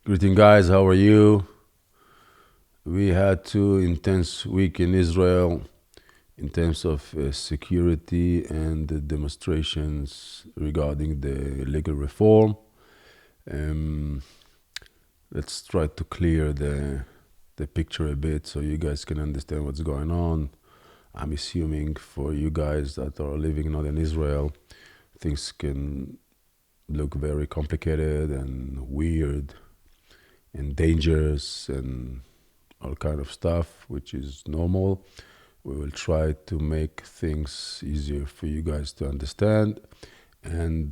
Greeting, guys. How are you? We had 2 intense week in Israel in terms of security and the demonstrations regarding the legal reform. Um, let's try to clear the picture a bit so you guys can understand what's going on. I'm assuming for you guys that are living not in Israel, things can look very complicated and weird and dangerous and all kind of stuff, which is normal. We will try to make things easier for you guys to understand and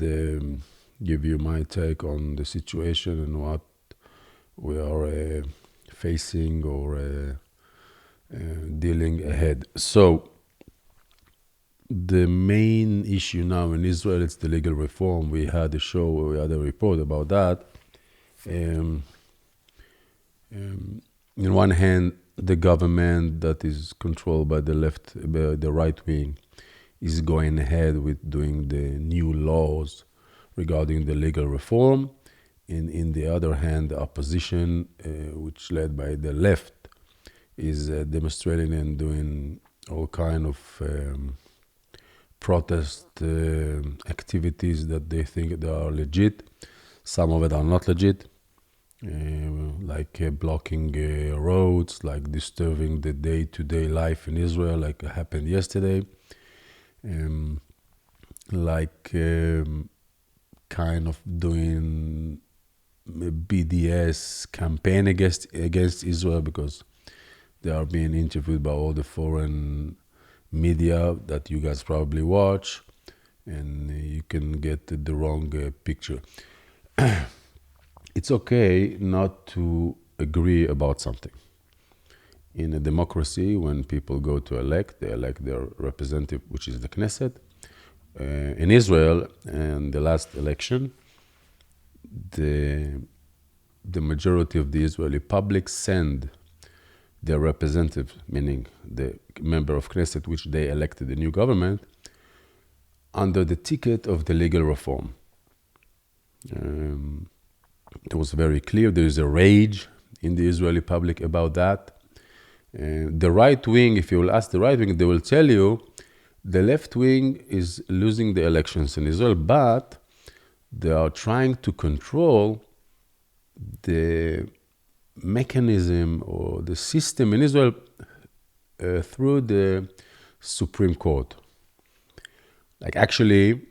give you my take on the situation and what we are facing or dealing ahead. So the main issue now in Israel is the legal reform. We had a show, we had a report about that. In one hand, the government that is controlled by the right wing, is going ahead with doing the new laws regarding the legal reform. And in the other hand, the opposition, which led by the left, is demonstrating and doing all kind of protest activities that they think they are legit. Some of it are not legit. Like blocking roads, like disturbing the day-to-day life in Israel, like happened yesterday. Like kind of doing a BDS campaign against Israel because they are being interviewed by all the foreign media that you guys probably watch, and you can get the wrong picture. It's okay not to agree about something. In a democracy, when people go to elect, they elect their representative, which is the Knesset. In Israel, in the last election, the majority of the Israeli public send their representative, meaning the member of Knesset, which they elected the new government, under the ticket of the legal reform. It was very clear. There is a rage in the Israeli public about that. The right wing, if you will ask the right wing, they will tell you the left wing is losing the elections in Israel, but they are trying to control the mechanism or the system in Israel through the Supreme Court. Like actually,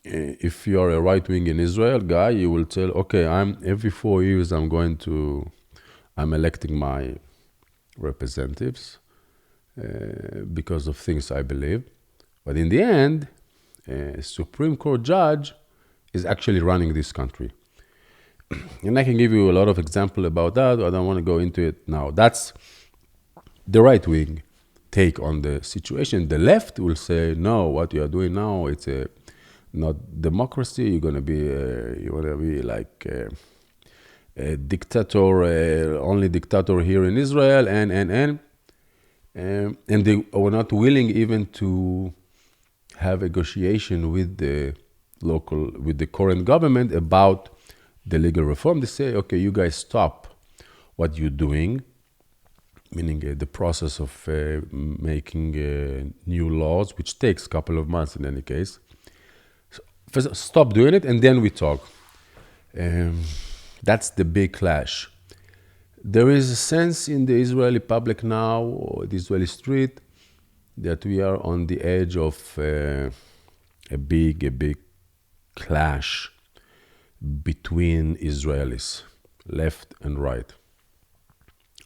if you're a right wing in Israel guy, you will tell, okay, every 4 years I'm electing my representatives because of things I believe. But in the end, a Supreme Court judge is actually running this country. And I can give you a lot of example about that. I don't want to go into it now. That's the right wing take on the situation. The left will say, no, what you are doing now, it's not democracy. You want to be like a dictator, only dictator here in Israel, and they were not willing even to have negotiation with the current government about the legal reform. They say, okay, you guys stop what you're doing, meaning the process of making new laws, which takes a couple of months in any case. So first, stop doing it, and then we talk. That's the big clash. There is a sense in the Israeli public now, or the Israeli street, that we are on the edge of a big clash between Israelis, left and right.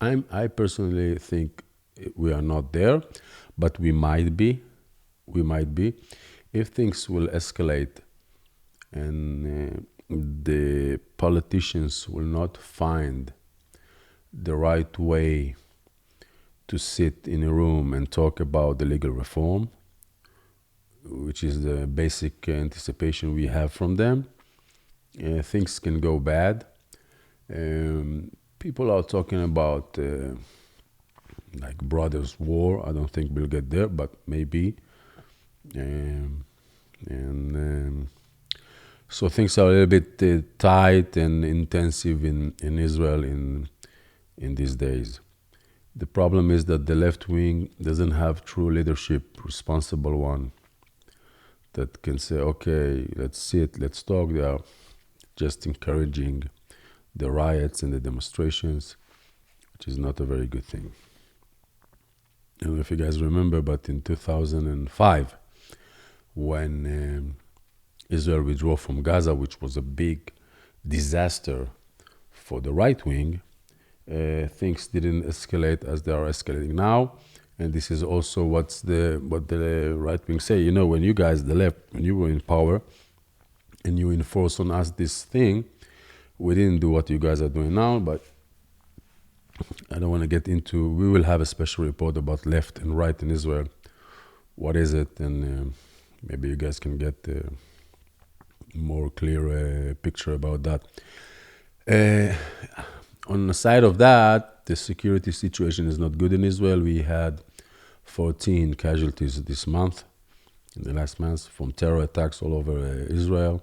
I personally think we are not there, but we might be. If things will escalate and the politicians will not find the right way to sit in a room and talk about the legal reform, which is the basic anticipation we have from them, things can go bad. People are talking about like brothers' war. I don't think we'll get there, but maybe. So things are a little bit tight and intensive in Israel in these days. The problem is that the left wing doesn't have true leadership, responsible one, that can say, okay, let's sit, let's talk. They are just encouraging the riots and the demonstrations, which is not a very good thing. I don't know if you guys remember, but in 2005, when Israel withdrew from Gaza, which was a big disaster for the right wing, things didn't escalate as they are escalating now. And this is also what the right wing say. You know, when you guys, the left, when you were in power and you enforce on us this thing, we didn't do what you guys are doing now, but I don't want to get into, we will have a special report about left and right in Israel. What is it? And maybe you guys can get a more clear picture about that. On the side of that, the security situation is not good in Israel. We had 14 casualties this month, in the last month, from terror attacks all over Israel,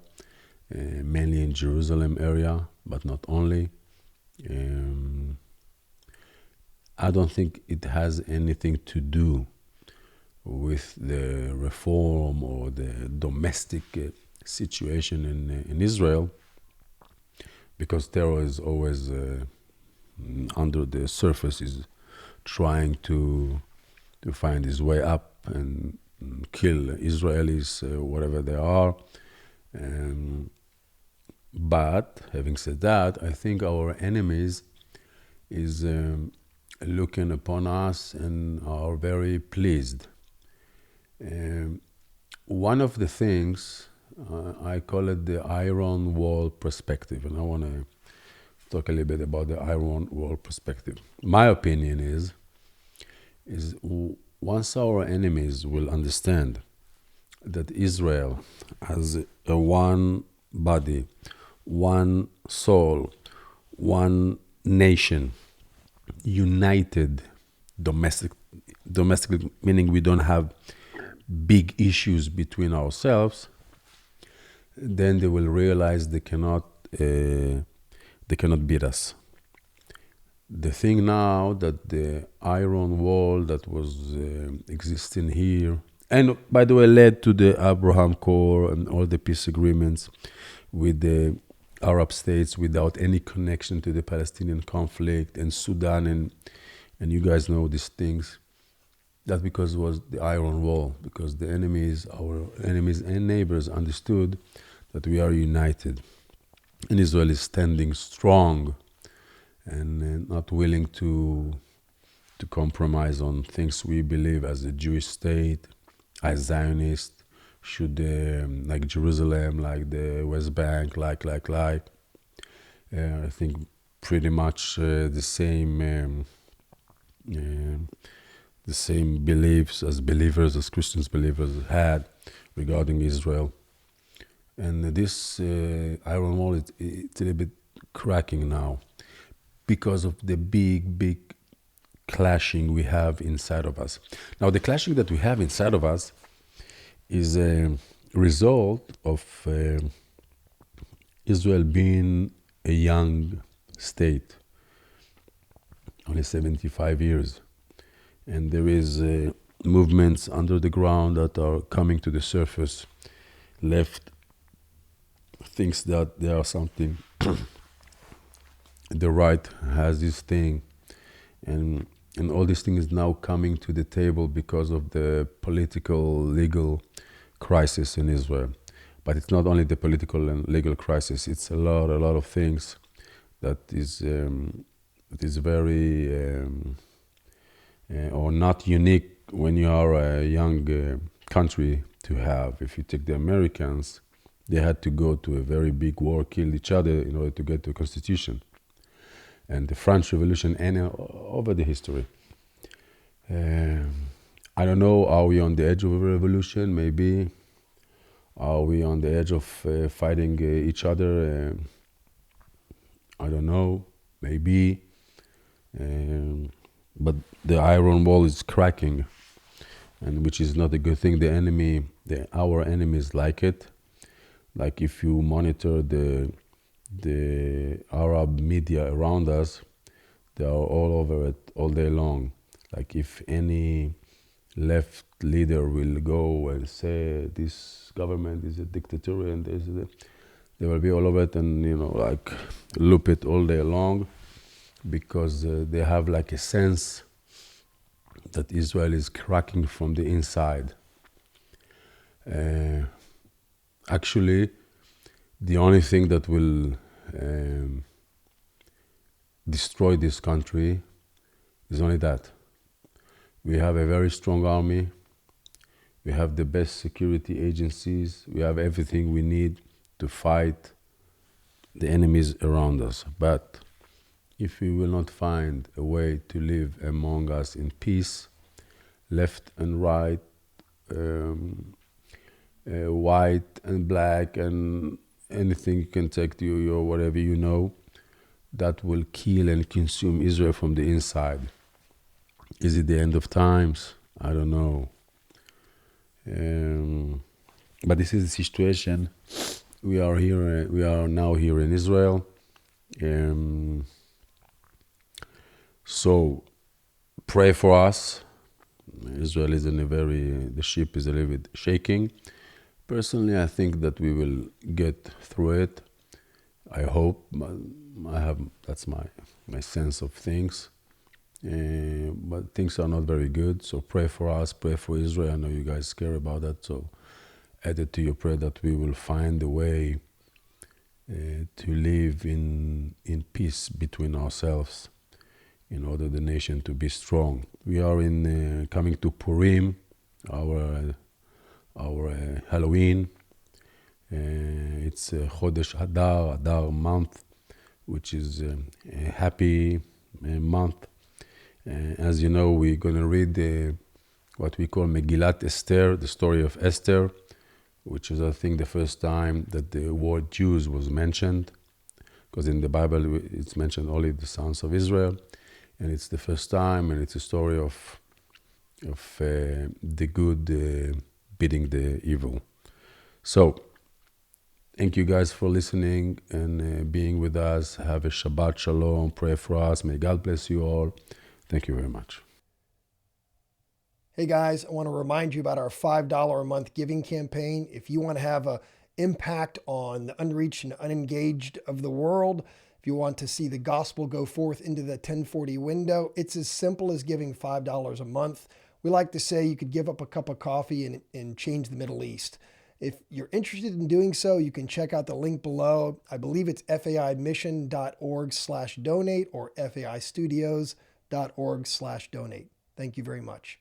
mainly in Jerusalem area, but not only. I don't think it has anything to do with the reform or the domestic situation in Israel, because terror is always under the surface, is trying to find his way up and kill Israelis, whatever they are. But having said that, I think our enemies is looking upon us and are very pleased. One of the things, I call it the Iron Wall perspective, and I want to talk a little bit about the Iron Wall perspective. My opinion is once our enemies will understand that Israel has a one body, one soul, one nation, united domestically, meaning we don't have big issues between ourselves, then they will realize they cannot beat us. The thing now that the iron wall that was existing here, and by the way led to the Abraham Accord and all the peace agreements with the Arab states without any connection to the Palestinian conflict and Sudan, and you guys know these things. That's because it was the iron wall, because the enemies, our enemies and neighbors, understood that we are united. And Israel is standing strong and not willing to compromise on things we believe as a Jewish state, as Zionist, should like Jerusalem, like the West Bank, like. I think pretty much the same beliefs as believers, as Christians believers had regarding Israel. And this iron wall, it's a little bit cracking now because of the big clashing we have inside of us. Now, the clashing that we have inside of us is a result of Israel being a young state, only 75 years. And there is movements under the ground that are coming to the surface. Left thinks that there are something. The right has this thing. And all these things now coming to the table because of the political, legal crisis in Israel. But it's not only the political and legal crisis. It's a lot of things that is very or not unique when you are a young country to have. If you take the Americans, they had to go to a very big war, kill each other in order to get to a constitution. And the French Revolution and over the history. I don't know, are we on the edge of a revolution? Maybe. Are we on the edge of fighting each other? I don't know, maybe. But the iron wall is cracking, and which is not a good thing. Our enemies like it. Like if you monitor the Arab media around us, they are all over it all day long. Like if any left leader will go and say this government is a dictatorship and they will be all over it, and like loop it all day long, because they have like a sense that Israel is cracking from the inside. Actually, the only thing that will destroy this country is only that. We have a very strong army. We have the best security agencies. We have everything we need to fight the enemies around us. But if we will not find a way to live among us in peace, left and right, white and black, and anything you can take to you or whatever that will kill and consume Israel from the inside. Is it the end of times? I don't know. But this is the situation. We are here. We are now here in Israel. So pray for us. Israel is the ship is a little bit shaking. Personally, I think that we will get through it. I hope. That's my sense of things. But things are not very good. So pray for us, pray for Israel. I know you guys care about that. So add it to your prayer that we will find a way to live in peace between ourselves, in order the nation to be strong. We are coming to Purim, our Halloween. It's Chodesh Adar month, which is a happy month. As you know, we're going to read what we call Megillat Esther, the story of Esther, which is, I think, the first time that the word Jews was mentioned, because in the Bible it's mentioned only the sons of Israel, and it's the first time, and it's a story of the good beating the evil. So, thank you guys for listening and being with us. Have a Shabbat Shalom. Pray for us. May God bless you all. Thank you very much. Hey guys, I want to remind you about our $5 a month giving campaign. If you want to have an impact on the unreached and unengaged of the world, if you want to see the gospel go forth into the 1040 window, it's as simple as giving $5 a month. We like to say you could give up a cup of coffee and change the Middle East. If you're interested in doing so, you can check out the link below. I believe it's faimission.org/donate or faistudios.org/donate. Thank you very much.